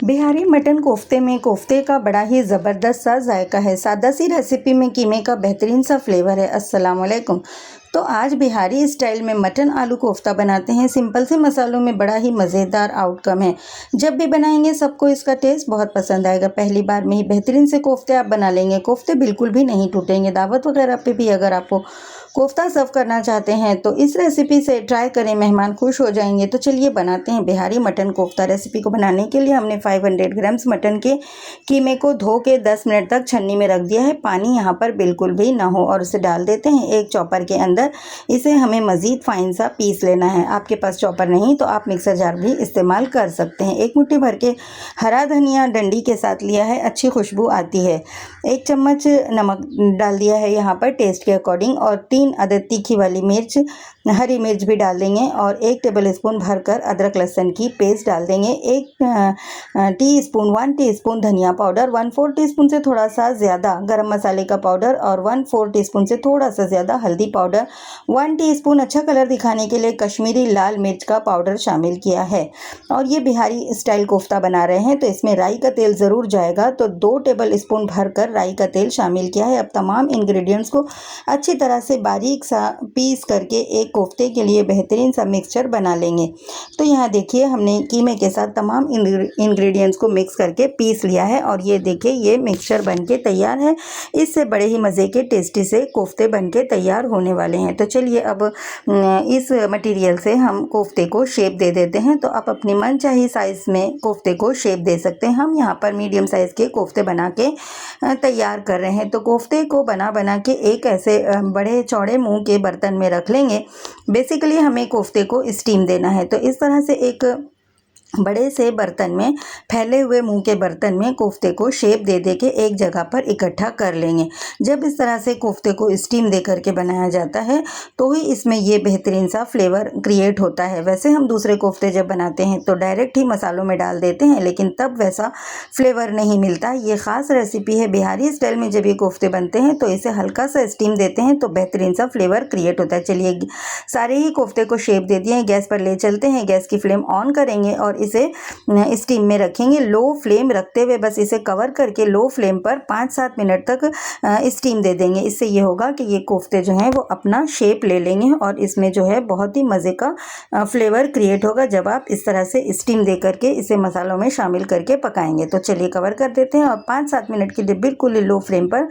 Bihari mutton कोफ्ते में कोफ्ते का बड़ा ही ज़बरदस्त सा जायका है। सादा सी रेसिपी में कीमे का बेहतरीन सा फ्लेवर है। अस्सलाम वालेकुम। तो आज बिहारी स्टाइल में मटन आलू कोफ्ता बनाते हैं। सिंपल से मसालों में बड़ा ही मज़ेदार आउटकम है। जब भी बनाएंगे सबको इसका टेस्ट बहुत पसंद आएगा। पहली बार में ही बेहतरीन से कोफ्ते आप बना लेंगे। कोफ्ते बिल्कुल भी नहीं टूटेंगे। दावत वगैरह पे भी अगर आपको कोफ्ता सर्व करना चाहते हैं तो इस रेसिपी से ट्राई करें, मेहमान खुश हो जाएंगे। तो चलिए बनाते हैं बिहारी मटन कोफ्ता। रेसिपी को बनाने के लिए हमने 500 ग्राम्स मटन के कीमे को धो के 10 मिनट तक छन्नी में रख दिया है। पानी यहाँ पर बिल्कुल भी ना हो और उसे डाल देते हैं एक चॉपर के अंदर। इसे हमें मज़ीद फाइन सा पीस लेना है। आपके पास चॉपर नहीं तो आप मिक्सर जार भी इस्तेमाल कर सकते हैं। 1 मुट्ठी भर के हरा धनिया डंडी के साथ लिया है, अच्छी खुशबू आती है। 1 चम्मच नमक डाल दिया है यहाँ पर टेस्ट के अकॉर्डिंग, और 3 अदद तीखी वाली मिर्च, हरी मिर्च भी डाल देंगे, और 1 टेबलस्पून भरकर अदरक लहसुन की पेस्ट डाल देंगे। 1 टीस्पून धनिया पाउडर, 1/4 टीस्पून से थोड़ा सा ज़्यादा गरम मसाले का पाउडर, और 1/4 टीस्पून से थोड़ा सा ज़्यादा हल्दी पाउडर, 1 टीस्पून अच्छा कलर दिखाने के लिए कश्मीरी लाल मिर्च का पाउडर शामिल किया है। और ये बिहारी स्टाइल कोफ्ता बना रहे हैं तो इसमें राई का तेल ज़रूर जाएगा, तो 2 टेबलस्पून भरकर राई का तेल शामिल किया है। अब तमाम इंग्रेडिएंट्स को अच्छी तरह से बारीक सा पीस करके एक कोफ्ते के लिए बेहतरीन सा मिक्सचर बना लेंगे। तो यहाँ देखिए हमने कीमे के साथ तमाम इंग्रेडिएंट्स को मिक्स करके पीस लिया है, और ये देखिए ये मिक्सचर बनके तैयार है। इससे बड़े ही मज़े के टेस्टी से कोफ्ते बनके तैयार होने वाले हैं। तो चलिए अब इस मटेरियल से हम कोफ्ते को शेप दे देते हैं। तो आप अपनी मनचाही साइज़ में कोफ्ते को शेप दे सकते हैं। हम यहाँ पर मीडियम साइज़ के कोफ्ते बना के तैयार कर रहे हैं। तो कोफ्ते को बना के एक ऐसे बड़े चौड़े मुंह के बर्तन में रख लेंगे। बेसिकली हमें कोफ्ते को स्टीम देना है, तो इस तरह से एक बड़े से बर्तन में, फैले हुए मुंह के बर्तन में कोफ्ते को शेप दे के एक जगह पर इकट्ठा कर लेंगे। जब इस तरह से कोफ्ते को स्टीम दे करके बनाया जाता है तो ही इसमें ये बेहतरीन सा फ्लेवर क्रिएट होता है। वैसे हम दूसरे कोफ्ते जब बनाते हैं तो डायरेक्ट ही मसालों में डाल देते हैं, लेकिन तब वैसा फ्लेवर नहीं मिलता। ये ख़ास रेसिपी है बिहारी स्टाइल में। जब ये कोफ्ते बनते हैं तो इसे हल्का सा स्टीम देते हैं तो बेहतरीन सा फ्लेवर क्रिएट होता है। चलिए सारे ही कोफ्ते को शेप दे दिए, गैस पर ले चलते हैं। गैस की फ्लेम ऑन करेंगे और इसे स्टीम में रखेंगे। लो फ्लेम रखते हुए बस इसे कवर करके लो फ्लेम पर 5-7 मिनट तक स्टीम दे देंगे। इससे ये होगा कि ये कोफ्ते जो हैं वो अपना शेप ले लेंगे और इसमें जो है बहुत ही मज़े का फ्लेवर क्रिएट होगा जब आप इस तरह से स्टीम दे करके इसे मसालों में शामिल करके पकाएंगे। तो चलिए कवर कर देते हैं और 5-7 मिनट के लिए बिल्कुल लो फ्लेम पर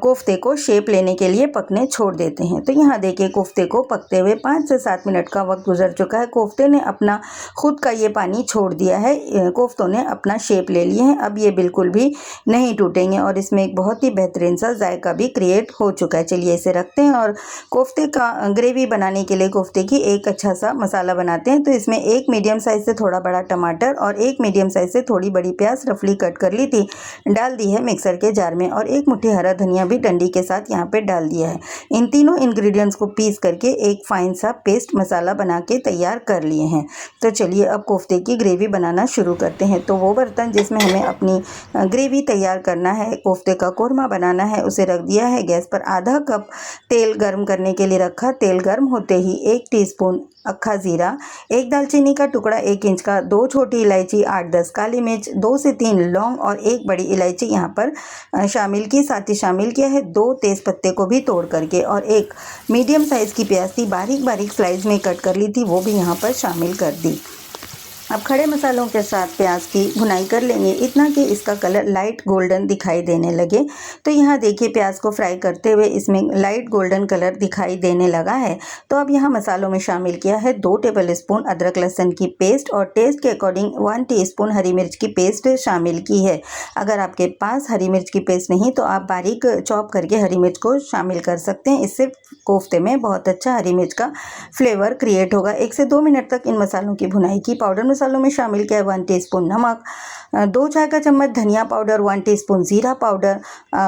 कोफ्ते को शेप लेने के लिए पकने छोड़ देते हैं। तो यहाँ देखिए कोफ्ते को पकते हुए 5 से 7 मिनट का वक्त गुजर चुका है। कोफ्ते ने अपना खुद का ये पानी छोड़ दिया है। कोफ्तों ने अपना शेप ले लिए हैं। अब ये बिल्कुल भी नहीं टूटेंगे और इसमें एक बहुत ही बेहतरीन सा जायका भी क्रिएट हो चुका है। चलिए इसे रखते हैं और कोफ्ते का ग्रेवी बनाने के लिए कोफ्ते की एक अच्छा सा मसाला बनाते हैं। तो इसमें 1 मीडियम साइज़ से थोड़ा बड़ा टमाटर और 1 मीडियम साइज़ से थोड़ी बड़ी प्याज रफली कट कर ली थी, डाल दी है मिक्सर के जार में, और 1 मुट्ठी हरा धनिया भी डंडी के साथ यहाँ पे डाल दिया है। इन तीनों इंग्रेडिएंट्स को पीस करके एक फाइन सा पेस्ट मसाला बना के तैयार कर लिए हैं। तो चलिए अब कोफ्ते की ग्रेवी बनाना शुरू करते हैं। तो वो बर्तन जिसमें हमें अपनी ग्रेवी तैयार करना है, कोफ्ते का कोरमा बनाना है, उसे रख दिया है गैस पर। आधा कप तेल गर्म करने के लिए रखा। तेल गर्म होते ही 1 टीस्पून अक्खा ज़ीरा, 1 दालचीनी का टुकड़ा 1 इंच का, 2 छोटी इलायची, 8-10 काली मिर्च, 2 से 3 लौंग और 1 बड़ी इलायची यहाँ पर शामिल की। साथ ही शामिल किया है 2 तेज़ पत्ते को भी तोड़ करके, और 1 मीडियम साइज़ की प्याज थी, बारीक बारीक स्लाइस में कट कर ली थी, वो भी यहाँ पर शामिल कर दी। अब खड़े मसालों के साथ प्याज की भुनाई कर लेंगे, इतना कि इसका कलर लाइट गोल्डन दिखाई देने लगे। तो यहाँ देखिए प्याज को फ्राई करते हुए इसमें लाइट गोल्डन कलर दिखाई देने लगा है। तो अब यहाँ मसालों में शामिल किया है 2 टेबलस्पून अदरक लहसुन की पेस्ट, और टेस्ट के अकॉर्डिंग 1 टीस्पून हरी मिर्च की पेस्ट शामिल की है। अगर आपके पास हरी मिर्च की पेस्ट नहीं तो आप बारीक चॉप करके हरी मिर्च को शामिल कर सकते हैं। इससे कोफ्ते में बहुत अच्छा हरी मिर्च का फ्लेवर क्रिएट होगा। 1 से 2 मिनट तक इन मसालों की भुनाई की। पाउडर मसालों में शामिल किया 1 टीस्पून नमक, 2 चाय का चम्मच धनिया पाउडर, 1 टीस्पून ज़ीरा पाउडर,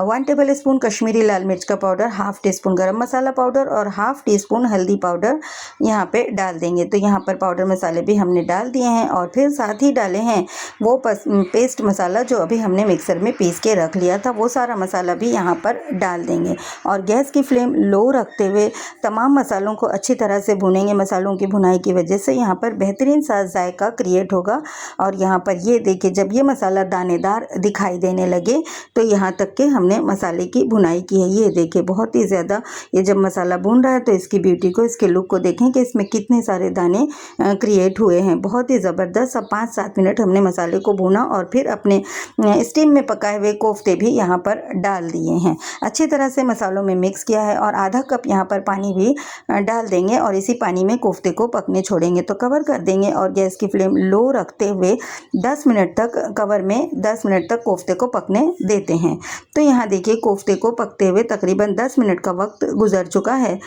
1 टेबलस्पून कश्मीरी लाल मिर्च का पाउडर, हाफ टीस्पून गरम मसाला पाउडर और हाफ टीस्पून हल्दी पाउडर यहाँ पे डाल देंगे। तो यहाँ पर पाउडर मसाले भी हमने डाल दिए हैं, और फिर साथ ही डाले हैं वो पेस्ट मसाला जो अभी हमने मिक्सर में पीस के रख लिया था, वो सारा मसाला भी यहाँ पर डाल देंगे। और गैस की फ्लेम लो रखते हुए तमाम मसालों को अच्छी तरह से भुनेंगे। मसालों की भुनाई की वजह से यहाँ पर बेहतरीन सा जायका क्रिएट होगा। और यहाँ पर ये देखिए, जब ये मसाला दानेदार दिखाई देने लगे तो यहाँ तक के हमने मसाले की भुनाई की है। ये देखिए बहुत ही ज़्यादा, ये जब मसाला भून रहा है तो इसकी ब्यूटी को, इसके लुक को देखें कि इसमें कितने सारे दाने क्रिएट हुए हैं। बहुत ही ज़बरदस्त। अब 5-7 मिनट हमने मसाले को भूना और फिर अपने स्टीम में पकाए हुए कोफ्ते भी यहाँ पर डाल दिए हैं। अच्छी तरह से मसालों में मिक्स किया है और आधा कप यहाँ पर पानी भी डाल देंगे और इसी पानी में कोफ्ते को पकने छोड़ेंगे। तो कवर कर देंगे और गैस की फ्लेम लो रखते हुए 10 मिनट तक, कवर में 10 मिनट तक कोफ्ते को पकने देते हैं। तो यहाँ देखिए कोफ्ते को पकते हुए तकरीबन 10 मिनट का वक्त गुजर चुका है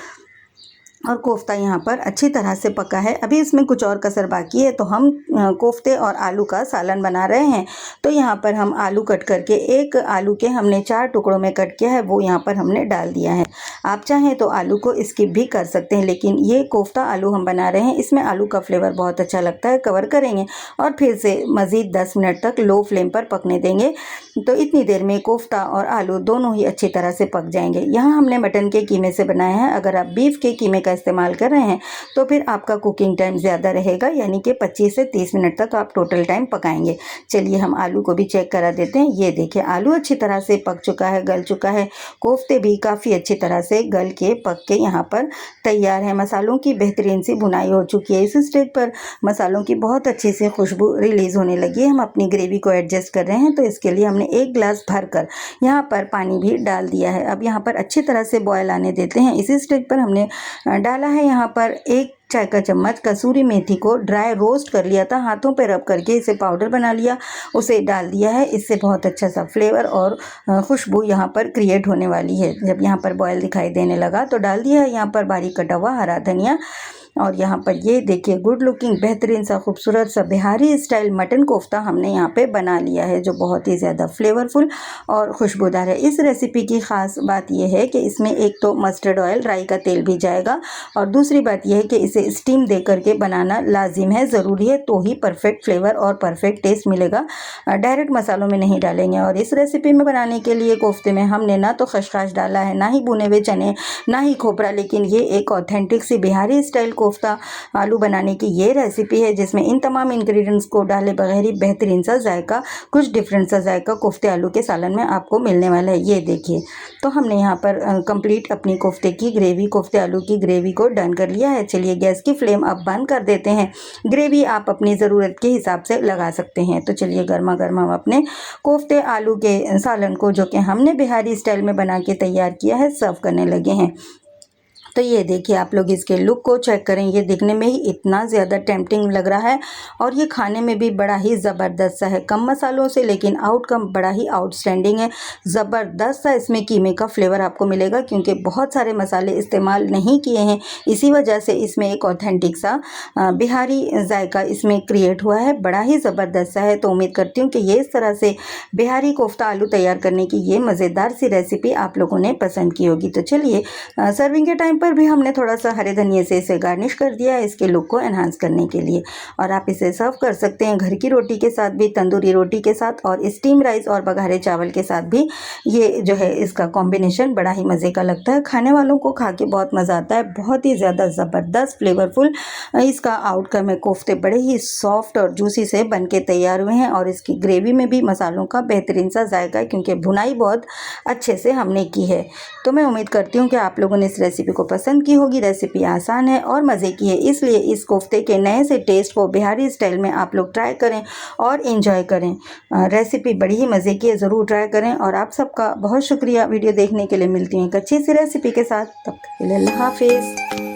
और कोफ्ता यहाँ पर अच्छी तरह से पका है। अभी इसमें कुछ और कसर बाकी है, तो हम कोफ्ते और आलू का सालन बना रहे हैं। तो यहाँ पर हम आलू कट करके, एक आलू के हमने 4 टुकड़ों में कट किया है, वो यहाँ पर हमने डाल दिया है। आप चाहें तो आलू को स्किप भी कर सकते हैं, लेकिन ये कोफ्ता आलू हम बना रहे हैं, इसमें आलू का फ्लेवर बहुत अच्छा लगता है। कवर करेंगे और फिर से मज़ीद 10 मिनट तक लो फ्लेम पर पकने देंगे। तो इतनी देर में कोफ्ता और आलू दोनों ही अच्छी तरह से पक जाएंगे। यहाँ हमने मटन के कीमे से बनाया है। अगर आप बीफ के कीमे का इस्तेमाल कर रहे हैं तो फिर आपका कुकिंग टाइम ज़्यादा रहेगा, यानी कि 25 से 30 मिनट तक आप टोटल टाइम पकाएंगे। चलिए हम आलू को भी चेक करा देते हैं। ये देखिए आलू अच्छी तरह से पक चुका है, गल चुका है। कोफ्ते भी काफ़ी अच्छी तरह से गल के पक के यहाँ पर तैयार है। मसालों की बेहतरीन सी भुनाई हो चुकी है। इस स्टेज पर मसालों की बहुत अच्छी सी खुशबू रिलीज़ होने लगी है। हम अपनी ग्रेवी को एडजस्ट कर रहे हैं, तो इसके लिए हमने 1 गिलास भरकर यहाँ पर पानी भी डाल दिया है। अब यहाँ पर अच्छी तरह से बॉयल आने देते हैं। इसी स्टेज पर हमने डाला है यहाँ पर 1 चाय का चम्मच कसूरी मेथी को ड्राई रोस्ट कर लिया था, हाथों पे रब करके इसे पाउडर बना लिया, उसे डाल दिया है। इससे बहुत अच्छा सा फ्लेवर और खुशबू यहाँ पर क्रिएट होने वाली है। जब यहाँ पर बॉयल दिखाई देने लगा तो डाल दिया है यहाँ पर बारीक कटा हुआ हरा धनिया। और यहाँ पर ये देखिए गुड लुकिंग बेहतरीन सा खूबसूरत सा बिहारी स्टाइल मटन कोफ्ता हमने यहाँ पे बना लिया है, जो बहुत ही ज़्यादा फ्लेवरफुल और खुशबूदार है। इस रेसिपी की ख़ास बात यह है कि इसमें एक तो मस्टर्ड ऑयल, राई का तेल भी जाएगा, और दूसरी बात यह है कि इसे स्टीम दे करके बनाना लाजिम है, ज़रूरी है, तो ही परफेक्ट फ्लेवर और परफेक्ट टेस्ट मिलेगा। डायरेक्ट मसालों में नहीं डालेंगे। और इस रेसिपी में बनाने के लिए कोफ्ते में हमने ना तो खशखाश डाला है, ना ही भुने हुए चने, ना ही खोपरा, लेकिन ये एक ऑथेंटिक सी बिहारी स्टाइल कोफ्ता आलू बनाने की ये रेसिपी है जिसमें इन तमाम इंग्रेडिएंट्स को डाले बगैर ही बेहतरीन सा जायका, कुछ डिफरेंट सा जायका कोफ्ते आलू के सालन में आपको मिलने वाला है। ये देखिए, तो हमने यहाँ पर कंप्लीट अपनी कोफ्ते की ग्रेवी, कोफ्ते आलू की ग्रेवी को डन कर लिया है। चलिए गैस की फ्लेम अब बंद कर देते हैं। ग्रेवी आप अपनी ज़रूरत के हिसाब से लगा सकते हैं। तो चलिए गर्मा गर्म हम अपने कोफ्ते आलू के सालन को, जो कि हमने बिहारी स्टाइल में बना के तैयार किया है, सर्व करने लगे हैं। तो ये देखिए आप लोग इसके लुक को चेक करें, ये दिखने में ही इतना ज़्यादा टेम्पटिंग लग रहा है और ये खाने में भी बड़ा ही ज़बरदस्त सा है, कम मसालों से, लेकिन आउटकम बड़ा ही आउटस्टैंडिंग है। ज़बरदस्त सा इसमें कीमे का फ्लेवर आपको मिलेगा, क्योंकि बहुत सारे मसाले इस्तेमाल नहीं किए हैं, इसी वजह से इसमें एक ऑथेंटिक सा बिहारी जायका इसमें क्रिएट हुआ है, बड़ा ही ज़बरदस्त सा है। तो उम्मीद करती हूँ कि ये इस तरह से बिहारी कोफ्ता आलू तैयार करने की ये मज़ेदार सी रेसिपी आप लोगों ने पसंद की होगी। तो चलिए सर्विंग के टाइम पर भी हमने थोड़ा सा हरे धनिए से इसे गार्निश कर दिया है, इसके लुक को एनहांस करने के लिए। और आप इसे सर्व कर सकते हैं घर की रोटी के साथ भी, तंदूरी रोटी के साथ, और स्टीम राइस और बघारे चावल के साथ भी। ये जो है इसका कॉम्बिनेशन बड़ा ही मज़े का लगता है, खाने वालों को खा के बहुत मज़ा आता है, बहुत ही ज़्यादा ज़बरदस्त फ्लेवरफुल इसका आउटकम है। कोफ्ते बड़े ही सॉफ्ट और जूसी से बन के तैयार हुए हैं और इसकी ग्रेवी में भी मसालों का बेहतरीन सा जायका है, क्योंकि भुनाई बहुत अच्छे से हमने की है। तो मैं उम्मीद करती हूँ कि आप लोगों ने इस रेसिपी को पसंद की होगी। रेसिपी आसान है और मज़े की है, इसलिए इस कोफ्ते के नए से टेस्ट को बिहारी स्टाइल में आप लोग ट्राई करें और इन्जॉय करें। रेसिपी बड़ी ही मज़े की है, ज़रूर ट्राई करें। और आप सबका बहुत शुक्रिया वीडियो देखने के लिए। मिलती हैं एक अच्छी सी रेसिपी के साथ, तब तक के लिए अल्लाह हाफिज़।